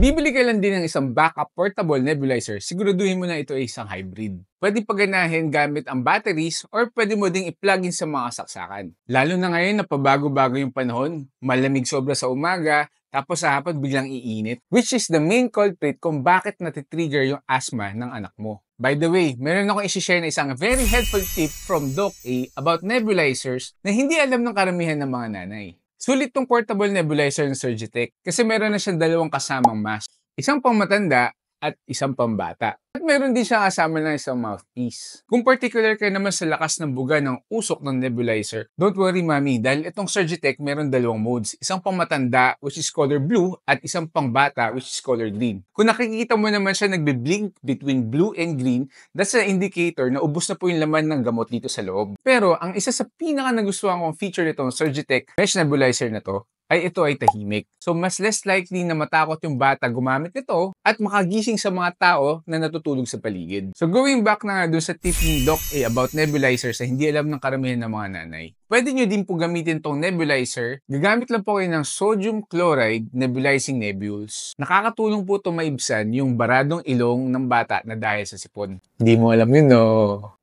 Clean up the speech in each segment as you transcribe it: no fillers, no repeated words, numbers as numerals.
bibili ka lang din ng isang backup portable nebulizer, siguraduhin mo na ito ay isang hybrid. Pwede paganahin gamit ang batteries or pwede mo ding i-plug in sa mga saksakan. Lalo na ngayon na pabago-bago yung panahon, malamig sobra sa umaga, tapos sa hapon biglang iinit, which is the main culprit kung bakit natitrigger yung asthma ng anak mo. By the way, meron akong isi-share na isang very helpful tip from Doc A about nebulizers na hindi alam ng karamihan ng mga nanay. Sulit tong portable nebulizer ng Surgitech kasi meron na siyang dalawang kasamang mask. Isang pang matanda at isang pambata. At meron din siya kasama ng isang mouthpiece. Kung particular ka naman sa lakas ng buga ng usok ng nebulizer, don't worry mami dahil itong Surgitech meron dalawang modes. Isang pang matanda which is color blue at isang pang bata which is color green. Kung nakikita mo naman siya nagbe-blink between blue and green, that's an indicator na ubos na po yung laman ng gamot dito sa loob. Pero ang isa sa pinaka nagustuhan kong feature nitong Surgitech mesh nebulizer na to ay ito ay tahimik. So mas less likely na matakot yung bata gumamit nito at makagising sa mga tao na natutulog sa paligid. So going back na nga dun sa tip ni Doc A about nebulizers na hindi alam ng karamihan ng mga nanay. Pwede nyo din po gamitin tong nebulizer. Gagamit lang po kayo ng sodium chloride nebulizing nebules. Nakakatulong po ito maibsan yung baradong ilong ng bata na dahil sa sipon. Hindi mo alam yun, no?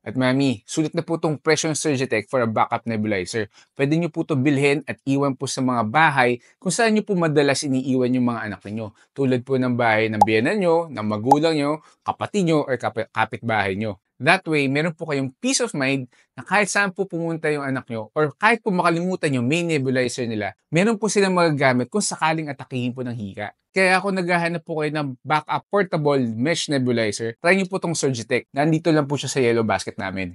At mami, sulit na po itong presyo ng Surgitech for a backup nebulizer. Pwede nyo po ito bilhin at iwan po sa mga bahay kung saan nyo po madalas iniiwan yung mga anak niyo. Tulad po ng bahay ng biyenan nyo, ng magulang nyo, kapatid nyo, or kapitbahay nyo. That way, meron po kayong peace of mind na kahit saan po pumunta yung anak nyo or kahit po makalimutan yung main nebulizer nila, meron po silang magagamit kung sakaling atakihin po ng hika. Kaya kung naghahanap po kayo ng backup portable mesh nebulizer, try nyo po tong Surgitech. Nandito lang po siya sa yellow basket namin.